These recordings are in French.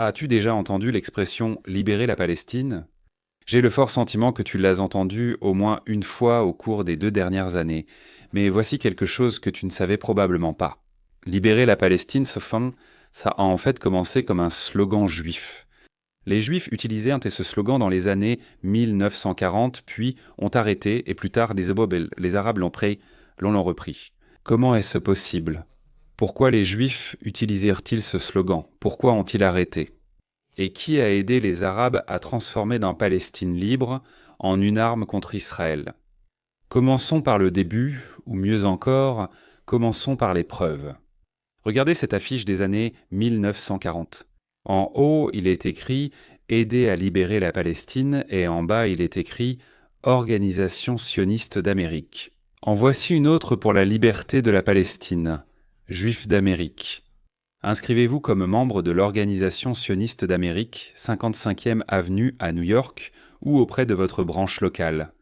As-tu déjà entendu l'expression libérer la Palestine? J'ai le fort sentiment que tu l'as entendu au moins une fois au cours des 2 dernières années, mais voici quelque chose que tu ne savais probablement pas. Libérer la Palestine, Sofan, ça a en fait commencé comme un slogan juif. Les Juifs utilisaient ce slogan dans les années 1940, puis ont arrêté, et plus tard les Arabes l'ont repris. Comment est-ce possible? Pourquoi les Juifs utilisèrent-ils ce slogan? Pourquoi ont-ils arrêté? Et qui a aidé les Arabes à transformer dans Palestine libre en une arme contre Israël? Commençons par le début, ou mieux encore, commençons par les preuves. Regardez cette affiche des années 1940. En haut, il est écrit « Aider à libérer la Palestine » et en bas, il est écrit « Organisation sioniste d'Amérique ». En voici une autre pour la liberté de la Palestine, « Juifs d'Amérique ». Inscrivez-vous comme membre de l'Organisation sioniste d'Amérique, 55e avenue à New York, ou auprès de votre branche locale.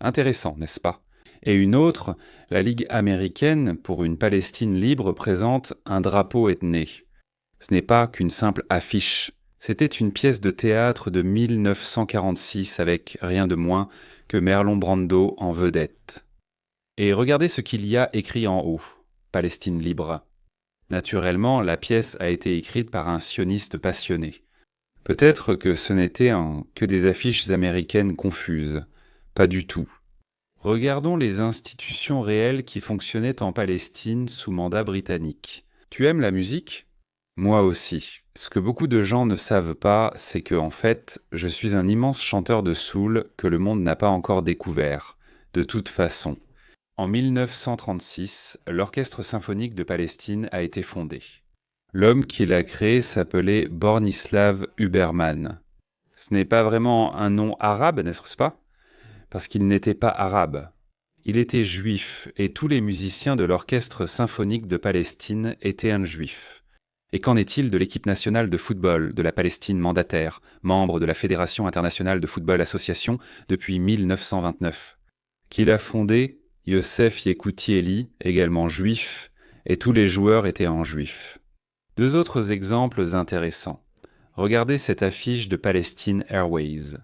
Intéressant, n'est-ce pas? Et une autre, la Ligue américaine pour une Palestine libre présente un drapeau ethné. Ce n'est pas qu'une simple affiche. C'était une pièce de théâtre de 1946 avec rien de moins que Marlon Brando en vedette. Et regardez ce qu'il y a écrit en haut, Palestine libre. Naturellement, la pièce a été écrite par un sioniste passionné. Peut-être que ce n'était que des affiches américaines confuses. Pas du tout. Regardons les institutions réelles qui fonctionnaient en Palestine sous mandat britannique. Tu aimes la musique? Moi aussi. Ce que beaucoup de gens ne savent pas, c'est que, en fait, je suis un immense chanteur de soul que le monde n'a pas encore découvert. De toute façon. En 1936, l'Orchestre symphonique de Palestine a été fondé. L'homme qui l'a créé s'appelait Bornislav Huberman. Ce n'est pas vraiment un nom arabe, n'est-ce pas? Parce qu'il n'était pas arabe. Il était juif, et tous les musiciens de l'Orchestre symphonique de Palestine étaient un juif. Et qu'en est-il de l'équipe nationale de football de la Palestine mandataire, membre de la Fédération internationale de football association depuis 1929? Qui l'a fondée? Yosef Yekutieli, également juif, et tous les joueurs étaient en juif. Deux autres exemples intéressants. Regardez cette affiche de Palestine Airways.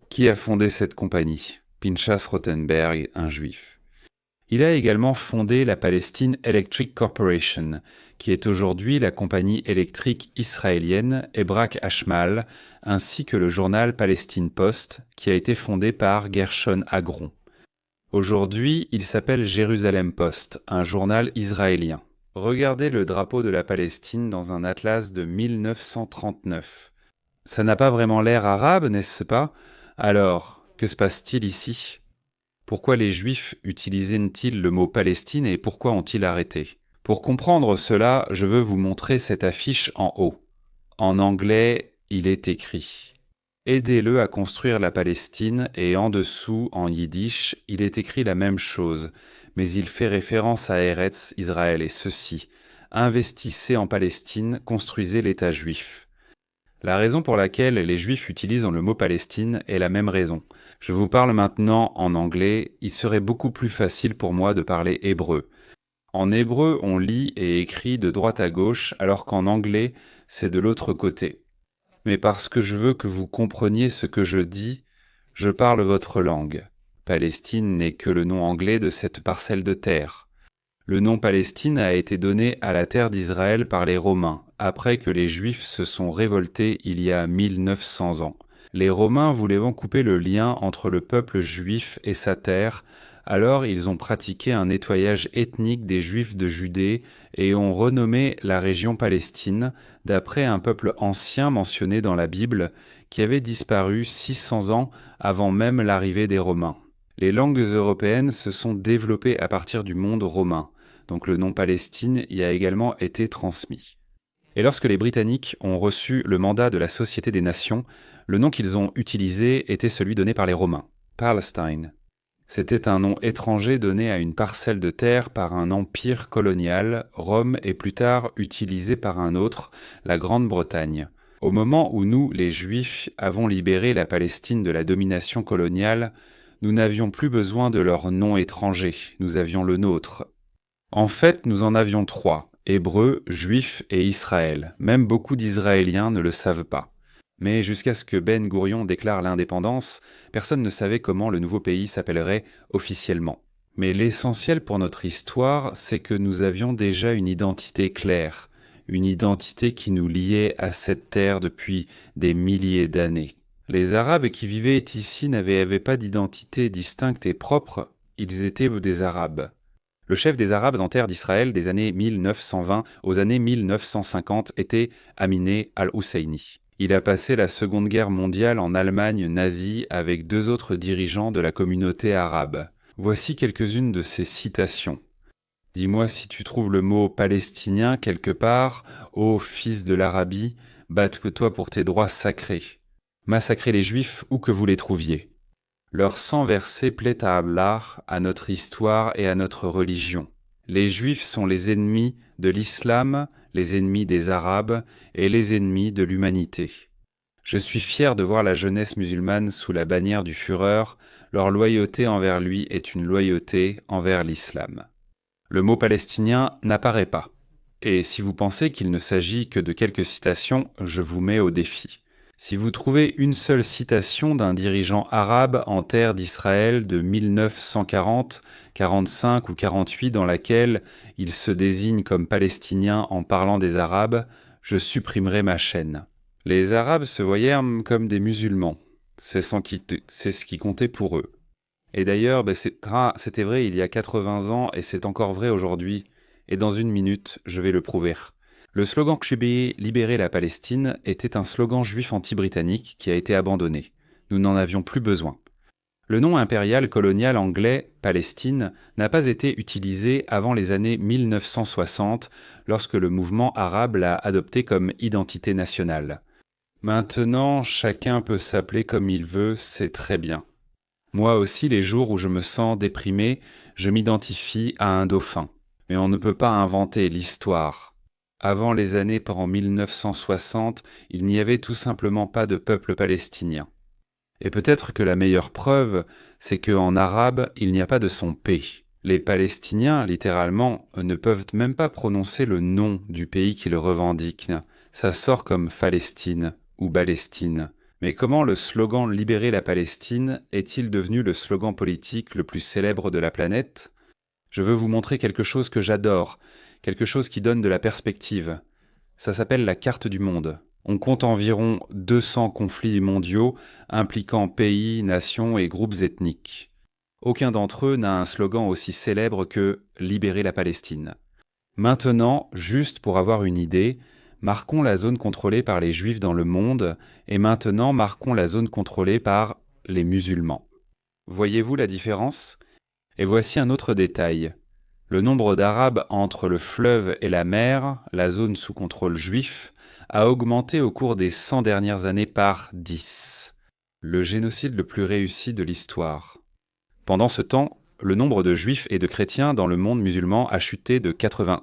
Qui a fondé cette compagnie? Pinchas Rothenberg, un juif. Il a également fondé la Palestine Electric Corporation, qui est aujourd'hui la compagnie électrique israélienne Hebrak Hashmal, ainsi que le journal Palestine Post, qui a été fondé par Gershon Agron. Aujourd'hui, il s'appelle Jérusalem Post, un journal israélien. Regardez le drapeau de la Palestine dans un atlas de 1939. Ça n'a pas vraiment l'air arabe, n'est-ce pas? Alors, que se passe-t-il ici? Pourquoi les Juifs utilisaient-ils le mot Palestine et pourquoi ont-ils arrêté? Pour comprendre cela, je veux vous montrer cette affiche en haut. En anglais, il est écrit « Aidez-le à construire la Palestine » et en dessous, en yiddish, il est écrit la même chose, mais il fait référence à Eretz, Israël et ceci « Investissez en Palestine, construisez l'État juif ». La raison pour laquelle les Juifs utilisent le mot Palestine est la même raison. Je vous parle maintenant en anglais, il serait beaucoup plus facile pour moi de parler hébreu. En hébreu, on lit et écrit de droite à gauche, alors qu'en anglais, c'est de l'autre côté. Mais parce que je veux que vous compreniez ce que je dis, je parle votre langue. Palestine n'est que le nom anglais de cette parcelle de terre. Le nom Palestine a été donné à la terre d'Israël par les Romains, après que les Juifs se sont révoltés il y a 1900 ans. Les Romains voulaient couper le lien entre le peuple juif et sa terre, alors ils ont pratiqué un nettoyage ethnique des Juifs de Judée et ont renommé la région Palestine, d'après un peuple ancien mentionné dans la Bible, qui avait disparu 600 ans avant même l'arrivée des Romains. Les langues européennes se sont développées à partir du monde romain, donc le nom Palestine y a également été transmis. Et lorsque les Britanniques ont reçu le mandat de la Société des Nations, le nom qu'ils ont utilisé était celui donné par les Romains, Palestine. C'était un nom étranger donné à une parcelle de terre par un empire colonial, Rome, et plus tard utilisé par un autre, la Grande-Bretagne. Au moment où nous, les Juifs, avons libéré la Palestine de la domination coloniale, nous n'avions plus besoin de leur nom étranger, nous avions le nôtre. En fait, nous en avions 3, Hébreux, Juifs et Israël. Même beaucoup d'Israéliens ne le savent pas. Mais jusqu'à ce que Ben Gourion déclare l'indépendance, personne ne savait comment le nouveau pays s'appellerait officiellement. Mais l'essentiel pour notre histoire, c'est que nous avions déjà une identité claire, une identité qui nous liait à cette terre depuis des milliers d'années. Les Arabes qui vivaient ici n'avaient pas d'identité distincte et propre, ils étaient des Arabes. Le chef des Arabes en terre d'Israël des années 1920 aux années 1950 était Aminé al-Husseini. Il a passé la Seconde Guerre mondiale en Allemagne nazie avec 2 autres dirigeants de la communauté arabe. Voici quelques-unes de ses citations. « Dis-moi si tu trouves le mot palestinien quelque part, ô fils de l'Arabie, batte-toi pour tes droits sacrés. Massacrez les Juifs où que vous les trouviez. Leur sang versé plaît à Allah, à notre histoire et à notre religion. Les Juifs sont les ennemis de l'islam, les ennemis des Arabes et les ennemis de l'humanité. Je suis fier de voir la jeunesse musulmane sous la bannière du Führer, leur loyauté envers lui est une loyauté envers l'islam. » Le mot palestinien n'apparaît pas. Et si vous pensez qu'il ne s'agit que de quelques citations, je vous mets au défi. Si vous trouvez une seule citation d'un dirigeant arabe en terre d'Israël de 1940, 45 ou 48 dans laquelle il se désigne comme palestinien en parlant des Arabes, je supprimerai ma chaîne. Les Arabes se voyaient comme des musulmans. C'est ce qui comptait pour eux. Et d'ailleurs, c'était vrai il y a 80 ans et c'est encore vrai aujourd'hui. Et dans une minute, je vais le prouver. Le slogan Kshubi, libérer la Palestine, était un slogan juif anti-britannique qui a été abandonné. Nous n'en avions plus besoin. Le nom impérial colonial anglais, Palestine, n'a pas été utilisé avant les années 1960, lorsque le mouvement arabe l'a adopté comme identité nationale. Maintenant, chacun peut s'appeler comme il veut, c'est très bien. Moi aussi, les jours où je me sens déprimé, je m'identifie à un dauphin. Mais on ne peut pas inventer l'histoire. Avant les années par 1960, il n'y avait tout simplement pas de peuple palestinien. Et peut-être que la meilleure preuve, c'est qu'en arabe, il n'y a pas de son P. Les Palestiniens, littéralement, ne peuvent même pas prononcer le nom du pays qu'ils revendiquent. Ça sort comme Palestine ou Balestine. Mais comment le slogan « Libérer la Palestine » est-il devenu le slogan politique le plus célèbre de la planète ? Je veux vous montrer quelque chose que j'adore, quelque chose qui donne de la perspective. Ça s'appelle la carte du monde. On compte environ 200 conflits mondiaux impliquant pays, nations et groupes ethniques. Aucun d'entre eux n'a un slogan aussi célèbre que « Libérer la Palestine ». Maintenant, juste pour avoir une idée, marquons la zone contrôlée par les Juifs dans le monde et maintenant marquons la zone contrôlée par les musulmans. Voyez-vous la différence ? Et voici un autre détail. Le nombre d'Arabes entre le fleuve et la mer, la zone sous contrôle juif, a augmenté au cours des 100 dernières années par 10. Le génocide le plus réussi de l'histoire. Pendant ce temps, le nombre de juifs et de chrétiens dans le monde musulman a chuté de 80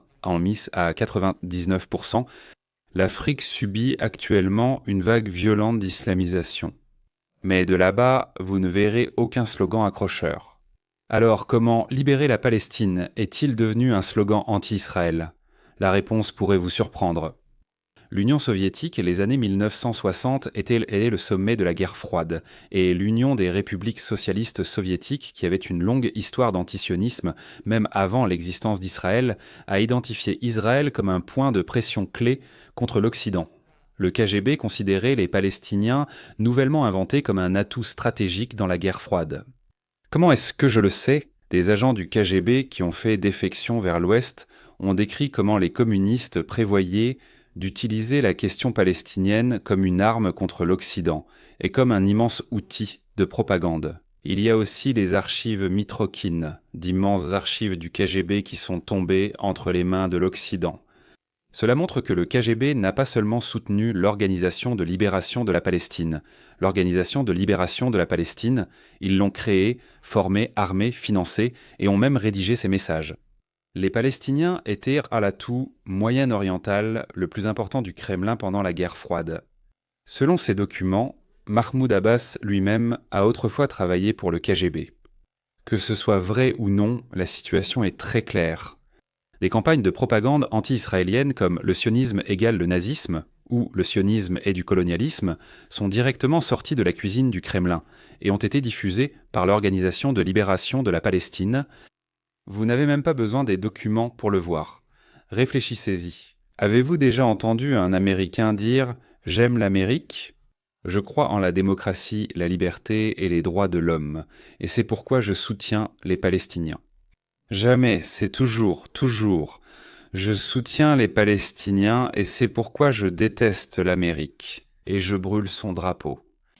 à 99%. L'Afrique subit actuellement une vague violente d'islamisation. Mais de là-bas, vous ne verrez aucun slogan accrocheur. Alors, comment libérer la Palestine est-il devenu un slogan anti-Israël ? La réponse pourrait vous surprendre. L'Union soviétique, les années 1960, est le sommet de la guerre froide, et l'Union des républiques socialistes soviétiques, qui avait une longue histoire d'antisionisme, même avant l'existence d'Israël, a identifié Israël comme un point de pression clé contre l'Occident. Le KGB considérait les Palestiniens nouvellement inventés comme un atout stratégique dans la guerre froide. Comment est-ce que je le sais ? Des agents du KGB qui ont fait défection vers l'Ouest ont décrit comment les communistes prévoyaient d'utiliser la question palestinienne comme une arme contre l'Occident et comme un immense outil de propagande. Il y a aussi les archives Mitrokhin, d'immenses archives du KGB qui sont tombées entre les mains de l'Occident. Cela montre que le KGB n'a pas seulement soutenu l'Organisation de libération de la Palestine. L'Organisation de libération de la Palestine, ils l'ont créée, formée, armée, financée et ont même rédigé ses messages. Les Palestiniens étaient à l'atout moyen-oriental le plus important du Kremlin pendant la guerre froide. Selon ces documents, Mahmoud Abbas lui-même a autrefois travaillé pour le KGB. Que ce soit vrai ou non, la situation est très claire. Des campagnes de propagande anti-israélienne comme le sionisme égale le nazisme ou le sionisme est du colonialisme sont directement sorties de la cuisine du Kremlin et ont été diffusées par l'Organisation de libération de la Palestine. Vous n'avez même pas besoin des documents pour le voir. Réfléchissez-y. Avez-vous déjà entendu un Américain dire « J'aime l'Amérique » ? Je crois en la démocratie, la liberté et les droits de l'homme, et c'est pourquoi je soutiens les Palestiniens. Jamais, c'est toujours, toujours. Je soutiens les Palestiniens et c'est pourquoi je déteste l'Amérique, et je brûle son drapeau.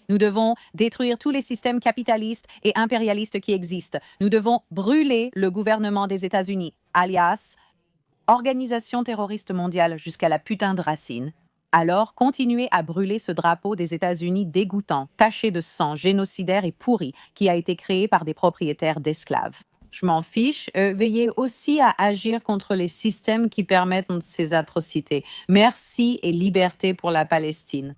Nous devons détruire tous les systèmes capitalistes et impérialistes qui existent. Nous devons brûler le gouvernement des États-Unis, alias Organisation terroriste mondiale jusqu'à la putain de racine. Alors, continuez à brûler ce drapeau des États-Unis dégoûtant, taché de sang, génocidaire et pourri, qui a été créé par des propriétaires d'esclaves. Je m'en fiche. Veillez aussi à agir contre les systèmes qui permettent ces atrocités. Merci et liberté pour la Palestine.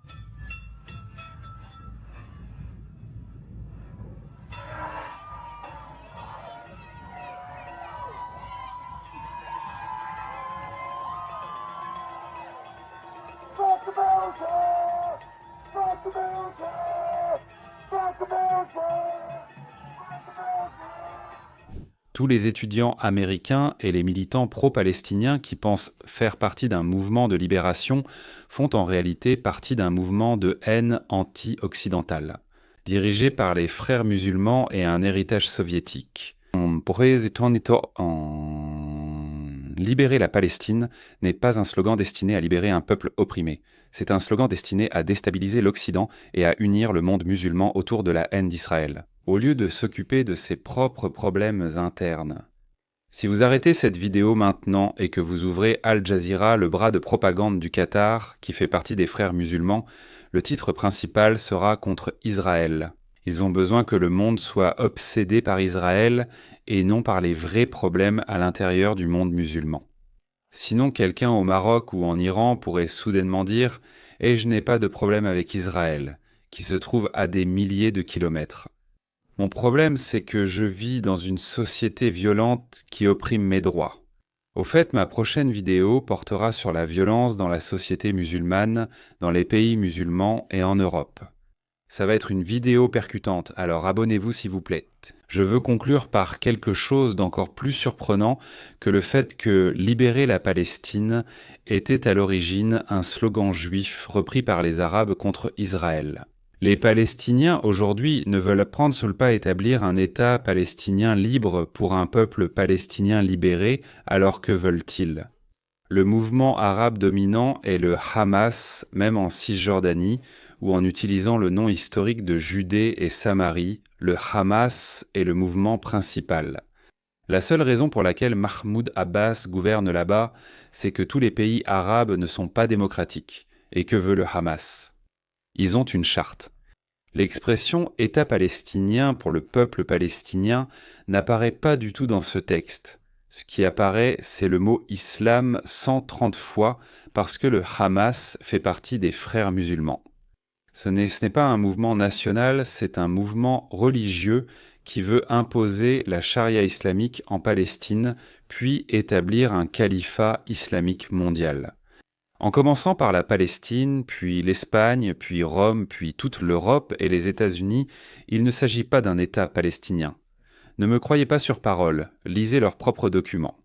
Tous les étudiants américains et les militants pro-palestiniens qui pensent faire partie d'un mouvement de libération font en réalité partie d'un mouvement de haine anti-occidentale, dirigé par les frères musulmans et un héritage soviétique. Libérer la Palestine n'est pas un slogan destiné à libérer un peuple opprimé. C'est un slogan destiné à déstabiliser l'Occident et à unir le monde musulman autour de la haine d'Israël, au lieu de s'occuper de ses propres problèmes internes. Si vous arrêtez cette vidéo maintenant et que vous ouvrez Al Jazeera, le bras de propagande du Qatar, qui fait partie des frères musulmans, le titre principal sera contre Israël. Ils ont besoin que le monde soit obsédé par Israël et non par les vrais problèmes à l'intérieur du monde musulman. Sinon, quelqu'un au Maroc ou en Iran pourrait soudainement dire « Et je n'ai pas de problème avec Israël », qui se trouve à des milliers de kilomètres. Mon problème, c'est que je vis dans une société violente qui opprime mes droits. Au fait, ma prochaine vidéo portera sur la violence dans la société musulmane, dans les pays musulmans et en Europe. Ça va être une vidéo percutante, alors abonnez-vous s'il vous plaît. Je veux conclure par quelque chose d'encore plus surprenant que le fait que libérer la Palestine était à l'origine un slogan juif repris par les Arabes contre Israël. Les Palestiniens aujourd'hui ne veulent prendre sous le pas établir un État palestinien libre pour un peuple palestinien libéré, alors que veulent-ils ? Le mouvement arabe dominant est le Hamas, même en Cisjordanie, ou en utilisant le nom historique de Judée et Samarie, le Hamas est le mouvement principal. La seule raison pour laquelle Mahmoud Abbas gouverne là-bas, c'est que tous les pays arabes ne sont pas démocratiques. Et que veut le Hamas ? Ils ont une charte. L'expression « État palestinien » pour le peuple palestinien n'apparaît pas du tout dans ce texte. Ce qui apparaît, c'est le mot « islam » 130 fois parce que le Hamas fait partie des frères musulmans. Ce n'est pas un mouvement national, c'est un mouvement religieux qui veut imposer la charia islamique en Palestine, puis établir un califat islamique mondial. En commençant par la Palestine, puis l'Espagne, puis Rome, puis toute l'Europe et les États-Unis, il ne s'agit pas d'un État palestinien. Ne me croyez pas sur parole, lisez leurs propres documents.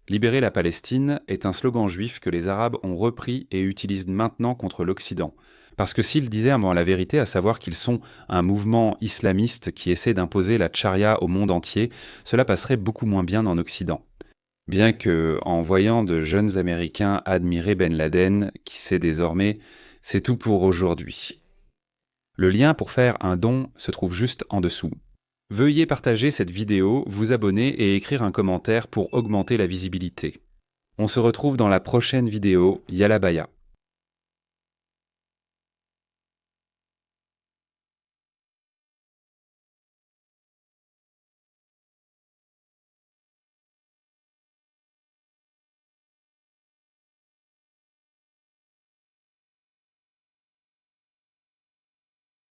Libérer la Palestine est un slogan juif que les Arabes ont repris et utilisent maintenant contre l'Occident. Parce que s'ils disaient la vérité, à savoir qu'ils sont un mouvement islamiste qui essaie d'imposer la charia au monde entier, cela passerait beaucoup moins bien en Occident. Bien que, en voyant de jeunes Américains admirer Ben Laden, qui sait désormais, c'est tout pour aujourd'hui. Le lien pour faire un don se trouve juste en dessous. Veuillez partager cette vidéo, vous abonner et écrire un commentaire pour augmenter la visibilité. On se retrouve dans la prochaine vidéo. Yalla baya.